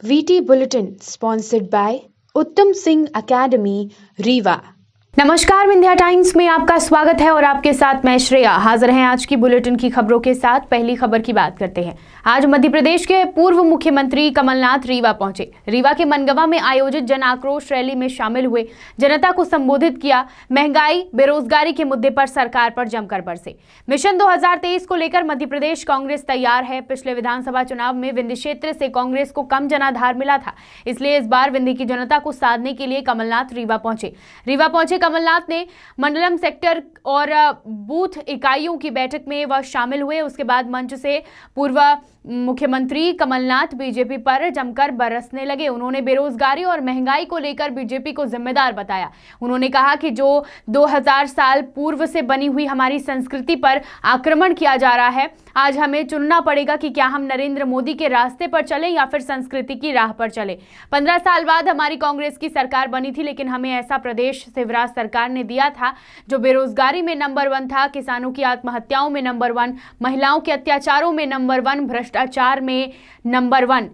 VT Bulletin sponsored by Uttam Singh Academy, Rewa. नमस्कार, Vindhya times में आपका स्वागत है और आपके साथ मैं श्रेया हाजिर हैं आज की बुलेटिन की खबरों के साथ। पहली खबर की बात करते हैं। आज मध्य प्रदेश के पूर्व मुख्यमंत्री कमलनाथ रीवा पहुंचे। रीवा के मनगवा में आयोजित जन आक्रोश रैली में शामिल हुए, जनता को संबोधित किया। महंगाई, बेरोजगारी के मुद्दे पर सरकार पर जमकर बरसे। मिशन 2023 को लेकर मध्य प्रदेश कांग्रेस तैयार है। पिछले विधानसभा चुनाव में विंध्य क्षेत्र से कांग्रेस को कम जनाधार मिला था, इसलिए इस बार विंध्य की जनता को साधने के लिए कमलनाथ रीवा पहुंचे। कमलनाथ ने मंडलम सेक्टर और बूथ इकाइयों की बैठक में वह शामिल हुए। उसके बाद मंच से पूर्व मुख्यमंत्री कमलनाथ बीजेपी पर जमकर बरसने लगे। उन्होंने बेरोजगारी और महंगाई को लेकर बीजेपी को जिम्मेदार बताया। उन्होंने कहा कि जो 2000 साल पूर्व से बनी हुई हमारी संस्कृति पर आक्रमण किया जा रहा है, आज हमें चुनना पड़ेगा कि क्या हम नरेंद्र मोदी के रास्ते पर चलें या फिर संस्कृति की राह पर चलें। 15 साल बाद हमारी कांग्रेस की सरकार बनी थी, लेकिन हमें ऐसा प्रदेश शिवराज सरकार ने दिया था जो बेरोजगारी में नंबर 1 था, किसानों की आत्महत्याओं में नंबर 1, महिलाओं के अत्याचारों में नंबर 1, भ्रष्टाचार में नंबर 1।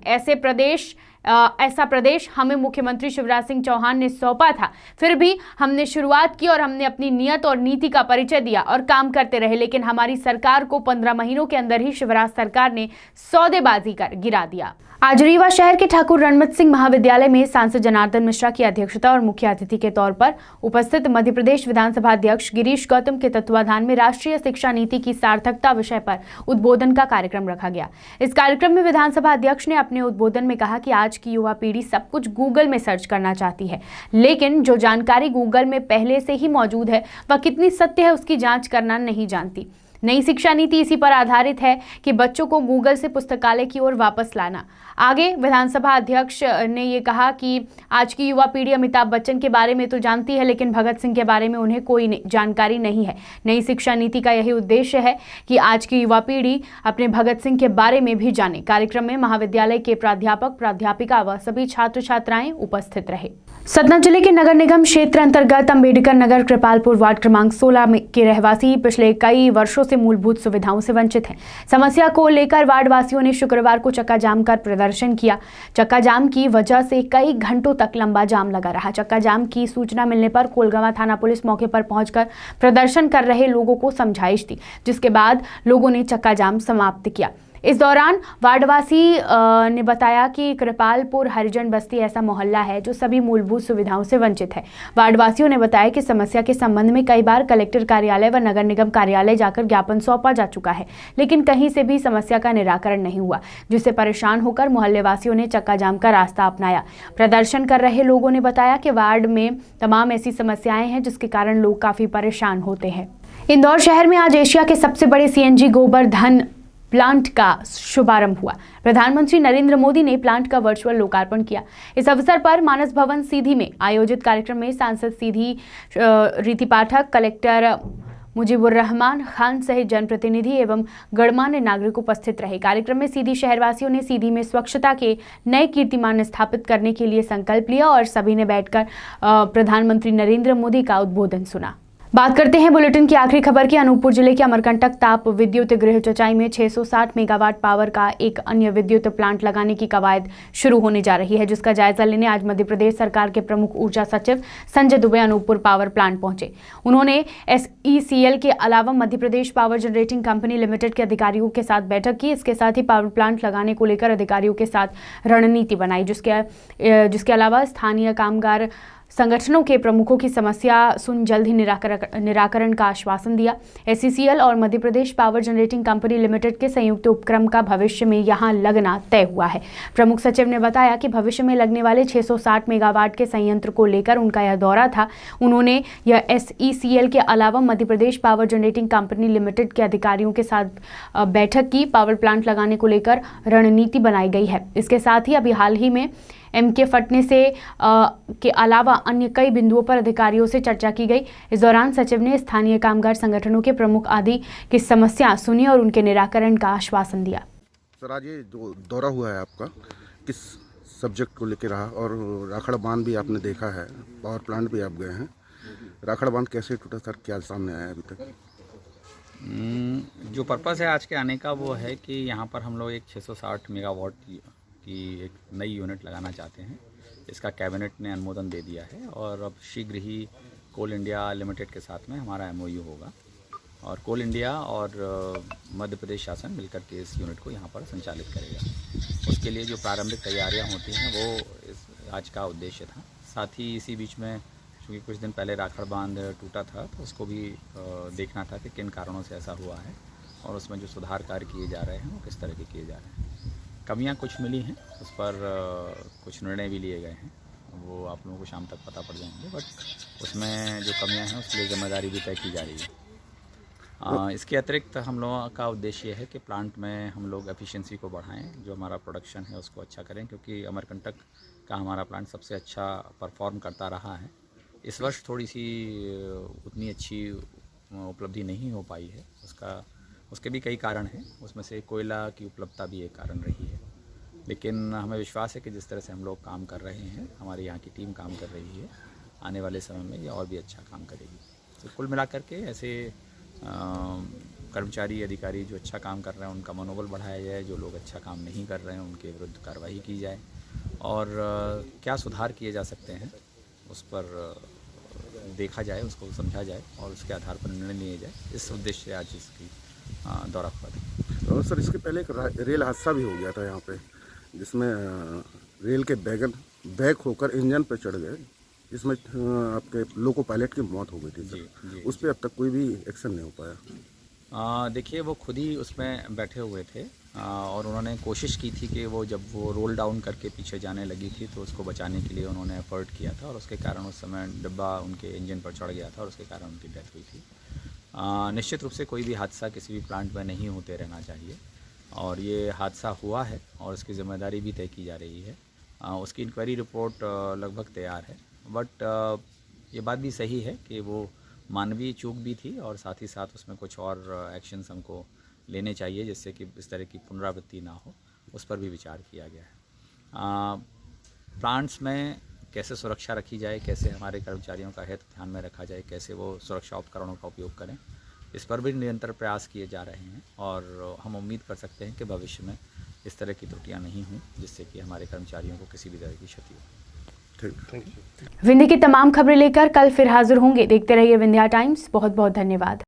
ऐसा प्रदेश हमें मुख्यमंत्री शिवराज सिंह चौहान ने सौंपा था। फिर भी हमने शुरुआत की और हमने अपनी नियत और नीति का परिचय दिया और काम करते रहे, लेकिन हमारी सरकार को 15 महीनों के अंदर ही शिवराज सरकार ने सौदेबाजी कर गिरा दिया। आज रीवा शहर के ठाकुर रणमत सिंह महाविद्यालय में सांसद जनार्दन मिश्रा की अध्यक्षता और मुख्य अतिथि के तौर पर उपस्थित मध्य प्रदेश विधानसभा अध्यक्ष गिरीश गौतम के तत्वाधान में राष्ट्रीय शिक्षा नीति की सार्थकता विषय पर उद्बोधन का कार्यक्रम रखा गया। इस कार्यक्रम में विधानसभा अध्यक्ष ने अपने उद्बोधन में कहा कि आज की युवा पीढ़ी सब कुछ गूगल में सर्च करना चाहती है, लेकिन जो जानकारी गूगल में पहले से ही मौजूद है वह कितनी सत्य है उसकी जाँच करना नहीं जानती। नई शिक्षा नीति इसी पर आधारित है कि बच्चों को गूगल से पुस्तकालय की ओर वापस लाना। आगे विधानसभा अध्यक्ष ने ये कहा कि आज की युवा पीढ़ी अमिताभ बच्चन के बारे में तो जानती है, लेकिन भगत सिंह के बारे में उन्हें कोई जानकारी नहीं है। नई शिक्षा नीति का यही उद्देश्य है कि आज की युवा पीढ़ी अपने भगत सिंह के बारे में भी जाने। कार्यक्रम में महाविद्यालय के प्राध्यापक, प्राध्यापिका व सभी छात्र छात्राएं उपस्थित रहे। सतना जिले के नगर निगम क्षेत्र अंतर्गत अंबेडकर नगर कृपालपुर वार्ड क्रमांक 16 के रहवासी पिछले कई वर्षों से मूलभूत सुविधाओं से वंचित हैं। समस्या को लेकर वार्ड वासियों ने शुक्रवार को चक्का जाम कर प्रदर्शन किया। चक्का जाम की वजह से कई घंटों तक लंबा जाम लगा रहा। चक्का जाम की सूचना मिलने पर कोलगवां थाना पुलिस मौके पर पहुंचकर प्रदर्शन कर रहे लोगों को समझाइश दी, जिसके बाद लोगों ने चक्का जाम समाप्त किया। इस दौरान वार्डवासी ने बताया कि कृपालपुर हरिजन बस्ती ऐसा मोहल्ला है जो सभी मूलभूत सुविधाओं से वंचित है। वार्डवासियों ने बताया कि समस्या के संबंध में कई बार कलेक्टर कार्यालय व नगर निगम कार्यालय जाकर ज्ञापन सौंपा जा चुका है, लेकिन कहीं से भी समस्या का निराकरण नहीं हुआ, जिससे परेशान होकर मोहल्ले वासियों ने चक्का जाम का रास्ता अपनाया। प्रदर्शन कर रहे लोगों ने बताया कि वार्ड में तमाम ऐसी समस्याएं हैं जिसके कारण लोग काफी परेशान होते हैं। इंदौर शहर में आज एशिया के सबसे बड़े CNG गोबरधन प्लांट का शुभारंभ हुआ। प्रधानमंत्री नरेंद्र मोदी ने प्लांट का वर्चुअल लोकार्पण किया। इस अवसर पर मानस भवन सीधी में आयोजित कार्यक्रम में सांसद सीधी रीति पाठक, कलेक्टर मुजीबुर रहमान खान सहित जनप्रतिनिधि एवं गणमान्य नागरिक उपस्थित रहे। कार्यक्रम में सीधी शहरवासियों ने सीधी में स्वच्छता के नए कीर्तिमान स्थापित करने के लिए संकल्प लिया और सभी ने बैठकर प्रधानमंत्री नरेंद्र मोदी का उद्बोधन सुना। बात करते हैं बुलेटिन की आखिरी खबर की। अनूपपुर जिले के अमरकंटक ताप विद्युत गृह चचाई में 660 मेगावाट पावर का एक अन्य विद्युत प्लांट लगाने की कवायद शुरू होने जा रही है, जिसका जायजा लेने आज मध्य प्रदेश सरकार के प्रमुख ऊर्जा सचिव संजय दुबे अनूपपुर पावर प्लांट पहुंचे। उन्होंने SECL के अलावा Madhya Pradesh power generating company limited के अधिकारियों के साथ बैठक की। इसके साथ ही पावर प्लांट लगाने को लेकर अधिकारियों के साथ रणनीति बनाई, जिसके अलावा स्थानीय कामगार संगठनों के प्रमुखों की समस्या सुन जल्द ही निराकरण का आश्वासन दिया। SECL और Madhya Pradesh power generating company limited के संयुक्त उपक्रम का भविष्य में यहां लगना तय हुआ है। प्रमुख सचिव ने बताया कि भविष्य में लगने वाले 660 मेगावाट के संयंत्र को लेकर उनका यह दौरा था। उन्होंने यह SECL के अलावा Madhya Pradesh power generating company limited के अधिकारियों के साथ बैठक की। पावर प्लांट लगाने को लेकर रणनीति बनाई गई है। इसके साथ ही अभी हाल ही में MK फटने से के अलावा अन्य कई बिंदुओं पर अधिकारियों से चर्चा की गई। इस दौरान सचिव ने स्थानीय कामगार संगठनों के प्रमुख आदि की समस्या सुनी और उनके निराकरण का आश्वासन दिया। सर, आज ये जो दौरा हुआ है आपका, किस सब्जेक्ट को लेकर रहा? और राखड़ बांध भी आपने देखा है, पावर प्लांट भी आप गए हैं। राखड़ बांध कैसे टूटा सर, क्या सामने आया अभी तक? जो पर्पस है आज के आने का वो है कि यहाँ पर हम लोग एक 660 मेगावाट की एक नई यूनिट लगाना चाहते हैं। इसका कैबिनेट ने अनुमोदन दे दिया है और अब शीघ्र ही कोल इंडिया लिमिटेड के साथ में हमारा एमओयू होगा और कोल इंडिया और मध्य प्रदेश शासन मिलकर के इस यूनिट को यहाँ पर संचालित करेगा। उसके लिए जो प्रारंभिक तैयारियाँ होती हैं वो आज का उद्देश्य था। साथ ही इसी बीच में चूँकि कुछ दिन पहले राखड़ बांध टूटा था तो उसको भी देखना था कि किन कारणों से ऐसा हुआ है और उसमें जो सुधार कार्य किए जा रहे हैं वो किस तरह के किए जा रहे हैं। कमियां कुछ मिली हैं, उस पर कुछ निर्णय भी लिए गए हैं, वो आप लोगों को शाम तक पता पड़ जाएंगे। बट उसमें जो कमियां हैं उसके लिए जिम्मेदारी भी तय की जा रही है। इसके अतिरिक्त हम लोगों का उद्देश्य ये है कि प्लांट में हम लोग एफिशिएंसी को बढ़ाएं, जो हमारा प्रोडक्शन है उसको अच्छा करें, क्योंकि अमरकंटक का हमारा प्लांट सबसे अच्छा परफॉर्म करता रहा है। इस वर्ष थोड़ी सी उतनी अच्छी उपलब्धि नहीं हो पाई है, उसके भी कई कारण हैं, उसमें से कोयला की उपलब्धता भी एक कारण रही है। लेकिन हमें विश्वास है कि जिस तरह से हम लोग काम कर रहे हैं, हमारी यहाँ की टीम काम कर रही है, आने वाले समय में ये और भी अच्छा काम करेगी। तो कुल मिलाकर के ऐसे कर्मचारी अधिकारी जो अच्छा काम कर रहे हैं उनका मनोबल बढ़ाया जाए, जो लोग अच्छा काम नहीं कर रहे हैं उनके विरुद्ध कार्रवाई की जाए और क्या सुधार किए जा सकते हैं उस पर देखा जाए, उसको समझा जाए और उसके आधार पर निर्णय लिए जाए। इस उद्देश्य से आज इसकी दौरा हुआ था। और सर इसके पहले एक रेल हादसा भी हो गया था यहाँ पे, जिसमें रेल के बैग होकर इंजन पे चढ़ गए, इसमें आपके लोको पायलट की मौत हो गई थी सर। उस पर अब तक कोई भी एक्शन नहीं हो पाया। देखिए वो खुद ही उसमें बैठे हुए थे और उन्होंने कोशिश की थी कि वो जब वो रोल डाउन करके पीछे जाने लगी थी तो उसको बचाने के लिए उन्होंने एफर्ट किया था और उसके कारण उस समय डिब्बा उनके इंजन पर चढ़ गया था और उसके कारण उनकी डेथ हुई थी। निश्चित रूप से कोई भी हादसा किसी भी प्लांट में नहीं होते रहना चाहिए और ये हादसा हुआ है और उसकी ज़िम्मेदारी भी तय की जा रही है। उसकी इंक्वायरी रिपोर्ट लगभग तैयार है, बट ये बात भी सही है कि वो मानवीय चूक भी थी और साथ ही साथ उसमें कुछ और एक्शंस हमको लेने चाहिए जिससे कि इस तरह की पुनरावृत्ति ना हो, उस पर भी विचार किया गया है। प्लांट्स में कैसे सुरक्षा रखी जाए, कैसे हमारे कर्मचारियों का हित ध्यान में रखा जाए, कैसे वो सुरक्षा उपकरणों का उपयोग करें, इस पर भी निरंतर प्रयास किए जा रहे हैं और हम उम्मीद कर सकते हैं कि भविष्य में इस तरह की त्रुटियां नहीं हों जिससे कि हमारे कर्मचारियों को किसी भी तरह की क्षति हो। ठीक। विंध्य की तमाम खबरें लेकर कल फिर हाजिर होंगे। देखते रहिए विंध्या टाइम्स। बहुत बहुत धन्यवाद।